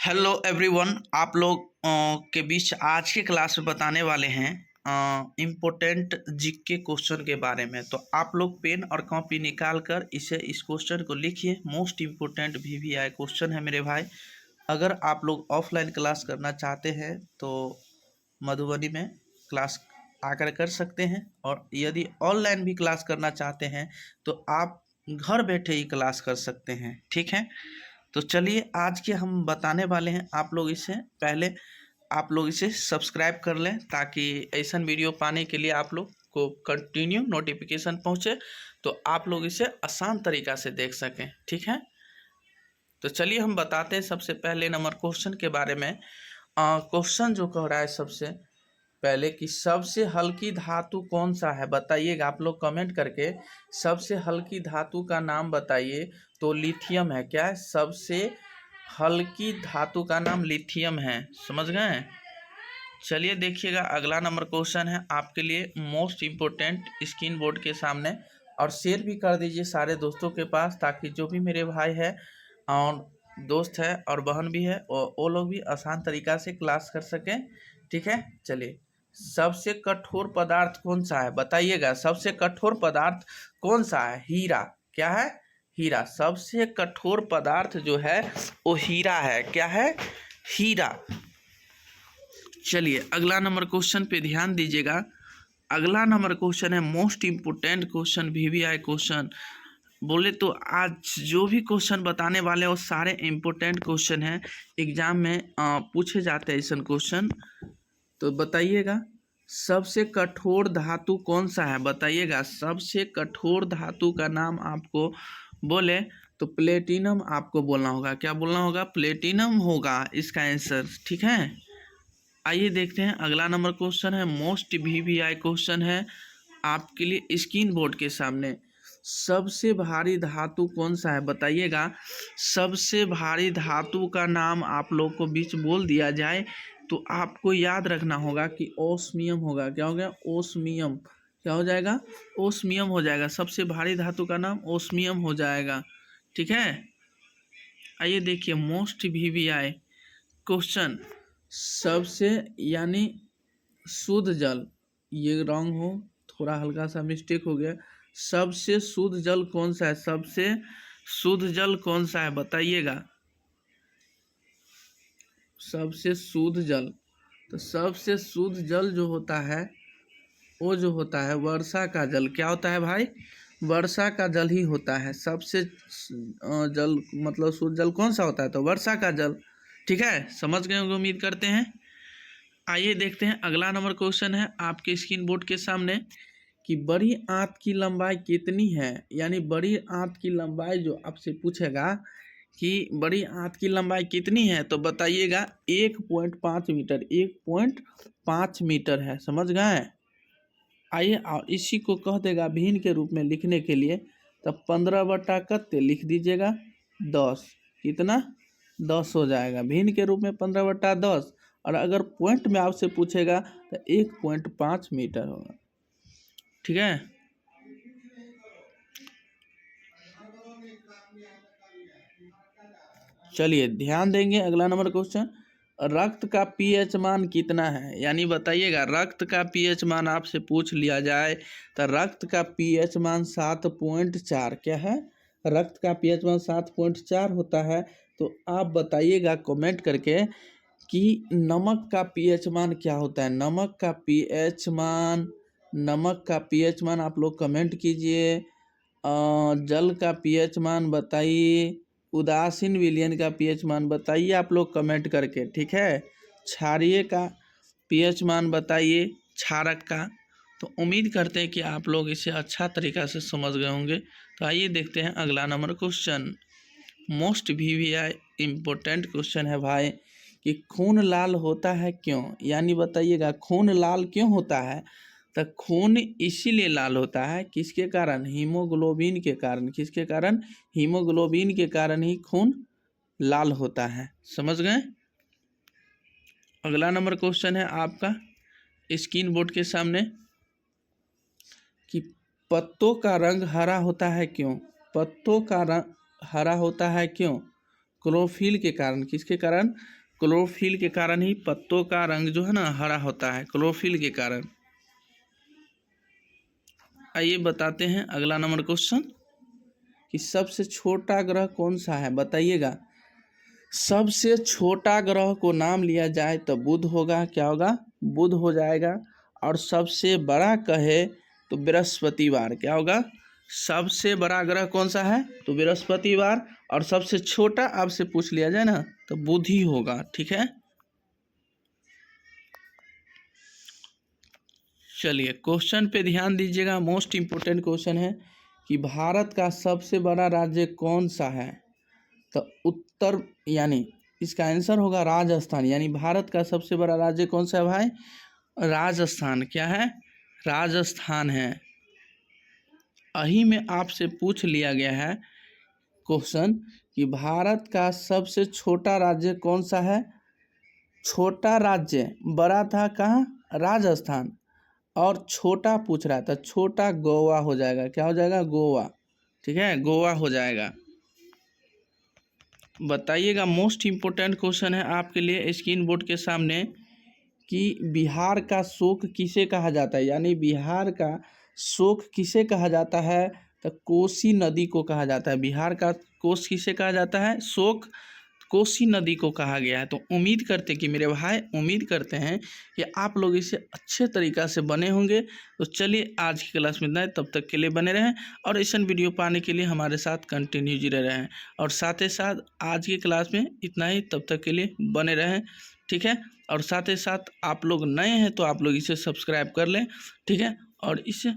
Hello everyone, आप लोग के बीच आज के क्लास में बताने वाले हैं इम्पोर्टेंट जीके क्वेश्चन के बारे में। तो आप लोग पेन और कॉपी निकाल कर इस क्वेश्चन को लिखिए। मोस्ट इम्पोर्टेंट वीवीआई क्वेश्चन है मेरे भाई। अगर आप लोग ऑफलाइन क्लास करना चाहते हैं तो मधुबनी में क्लास आकर कर सकते हैं, और यदि ऑनलाइन भी क्लास करना चाहते हैं तो आप घर बैठे ही क्लास कर सकते हैं। ठीक है, तो चलिए आज के हम बताने वाले हैं। आप लोग इसे सब्सक्राइब कर लें ताकि ऐसा वीडियो पाने के लिए आप लोग को कंटिन्यू नोटिफिकेशन पहुंचे, तो आप लोग इसे आसान तरीक़ा से देख सकें। ठीक है, तो चलिए हम बताते हैं सबसे पहले नंबर क्वेश्चन के बारे में। क्वेश्चन जो कह रहा है सबसे पहले कि सबसे हल्की धातु कौन सा है, बताइएगा आप लोग कमेंट करके। सबसे हल्की धातु का नाम बताइए। तो लिथियम है। क्या है? सबसे हल्की धातु का नाम लिथियम है। समझ गए? चलिए देखिएगा, अगला नंबर क्वेश्चन है आपके लिए मोस्ट इम्पोर्टेंट स्क्रीन बोर्ड के सामने, और शेयर भी कर दीजिए सारे दोस्तों के पास, ताकि जो भी मेरे भाई है और दोस्त है और बहन भी है वो लोग भी आसान तरीक़ा से क्लास कर सकें। ठीक है, चलिए सबसे कठोर पदार्थ कौन सा है, बताइएगा। सबसे कठोर पदार्थ कौन सा है? हीरा। क्या है? हीरा। सबसे कठोर पदार्थ जो है वो हीरा है। क्या है? हीरा। चलिए अगला नंबर क्वेश्चन पे ध्यान दीजिएगा। अगला नंबर क्वेश्चन है most important question, VVI question. बोले तो आज जो भी क्वेश्चन बताने वाले हैं वो सारे इम्पोर्टेंट क्वेश्चन हैं, एग्जाम में पूछे जाते हैं ऐसा क्वेश्चन। तो बताइएगा सबसे कठोर धातु कौन सा है, बताइएगा। सबसे कठोर धातु का नाम आपको बोले तो प्लेटिनम आपको बोलना होगा। क्या बोलना होगा? प्लेटिनम होगा इसका आंसर। ठीक है, आइए देखते हैं अगला नंबर क्वेश्चन है मोस्ट वीवीआई क्वेश्चन है आपके लिए स्क्रीन बोर्ड के सामने। सबसे भारी धातु कौन सा है, बताइएगा। सबसे भारी धातु का नाम आप लोग को बीच बोल दिया जाए तो आपको याद रखना होगा कि ओस्मियम होगा। क्या हो गया? ओस्मियम। क्या हो जाएगा? ओस्मियम हो जाएगा। सबसे भारी धातु का नाम ओस्मियम हो जाएगा। ठीक है, आइए देखिए मोस्ट वीवीआई क्वेश्चन। सबसे यानी शुद्ध जल, ये रॉन्ग हो, थोड़ा हल्का सा मिस्टेक हो गया। सबसे शुद्ध जल कौन सा है? सबसे शुद्ध जल कौन सा है, बताइएगा। सबसे शुद्ध जल, तो सबसे शुद्ध जल जो होता है वो जो होता है वर्षा का जल। क्या होता है भाई? वर्षा का जल ही होता है। सबसे जल मतलब शुद्ध जल कौन सा होता है? तो वर्षा का जल। ठीक है, समझ गए होंगे उम्मीद करते हैं। आइए देखते हैं अगला नंबर क्वेश्चन है आपके स्क्रीन बोर्ड के सामने कि बड़ी आंत की लंबाई कितनी है। यानी बड़ी आंत की लंबाई जो आपसे पूछेगा कि बड़ी आंत की लंबाई कितनी है, तो बताइएगा 1.5 मीटर। 1.5 मीटर है। समझ गए? आइए और इसी को कह देगा भिन्न के रूप में लिखने के लिए, तब 15 बटा कत्ते लिख दीजिएगा 10। कितना? 10 हो जाएगा। भिन्न के रूप में 15 बटा 10, और अगर पॉइंट में आपसे पूछेगा तो 1.5 मीटर होगा। ठीक है, चलिए ध्यान देंगे अगला नंबर क्वेश्चन। रक्त का पीएच मान कितना है, यानी बताइएगा। रक्त का पीएच मान आपसे पूछ लिया जाए तो रक्त का पीएच मान 7.4। क्या है? रक्त का पीएच मान 7.4 होता है। तो आप बताइएगा कमेंट करके कि नमक का पीएच मान क्या होता है। नमक का पीएच मान, नमक का पीएच मान आप लोग कमेंट कीजिए। जल का पीएच मान बताइए। उदासीन विलयन का पीएच मान बताइए आप लोग कमेंट करके। ठीक है, क्षारीय का पीएच मान बताइए, क्षारक का। तो उम्मीद करते हैं कि आप लोग इसे अच्छा तरीक़ा से समझ गए होंगे। तो आइए देखते हैं अगला number question. Most VVI important question है भाई कि खून लाल होता है क्यों, यानी बताइएगा खून लाल क्यों होता है। तो खून इसीलिए लाल होता है, किसके कारण? हीमोग्लोबिन के कारण। किसके कारण? हीमोग्लोबिन के कारण ही खून लाल होता है। समझ गए? अगला नंबर क्वेश्चन है आपका स्क्रीन बोर्ड के सामने कि पत्तों का रंग हरा होता है क्यों। पत्तों का रंग हरा होता है क्यों? क्लोरोफिल के कारण, किसके कारण? क्लोरोफिल के कारण ही पत्तों का रंग जो है ना हरा होता है, क्लोरोफिल के कारण। आइए बताते हैं अगला नंबर क्वेश्चन कि सबसे छोटा ग्रह कौन सा है, बताइएगा। सबसे छोटा ग्रह को नाम लिया जाए तो बुध होगा, क्या होगा? बुध हो जाएगा। और सबसे बड़ा कहे तो बृहस्पतिवार, क्या होगा? सबसे बड़ा ग्रह कौन सा है? तो बृहस्पतिवार। और सबसे छोटा आपसे पूछ लिया जाए ना तो बुध ही होगा, ठीक है। चलिए क्वेश्चन पे ध्यान दीजिएगा, मोस्ट इम्पोर्टेंट क्वेश्चन है कि भारत का सबसे बड़ा राज्य कौन सा है? तो उत्तर यानी इसका आंसर होगा राजस्थान। यानी भारत का सबसे बड़ा राज्य कौन सा है भाई? राजस्थान। क्या है? राजस्थान है। यही में आपसे पूछ लिया गया है क्वेश्चन कि भारत का सबसे छोटा राज्य कौन सा है? छोटा राज्य, बड़ा था कहाँ? राजस्थान। और छोटा पूछ रहा था, छोटा गोवा हो जाएगा, क्या हो जाएगा? गोवा, ठीक है, गोवा हो जाएगा। बताइएगा, मोस्ट इम्पोर्टेंट क्वेश्चन है आपके लिए स्क्रीन बोर्ड के सामने कि बिहार का शोक किसे कहा जाता है? यानी बिहार का शोक किसे कहा जाता है? तो कोसी नदी को कहा जाता है। बिहार का कोस किसे कहा जाता है? शोक कोसी नदी को कहा गया है। तो उम्मीद करते कि मेरे भाई, उम्मीद करते हैं कि आप लोग इसे अच्छे तरीक़ा से बने होंगे। तो चलिए आज की क्लास में इतना है, तब तक के लिए बने रहें और ऐसा वीडियो पाने के लिए हमारे साथ कंटिन्यू जुड़े रहें। और साथ ही साथ आज की क्लास में इतना ही, तब तक के लिए बने रहें, ठीक है। और साथ ही साथ आप लोग नए हैं तो आप लोग इसे सब्सक्राइब कर लें, ठीक है। और इसे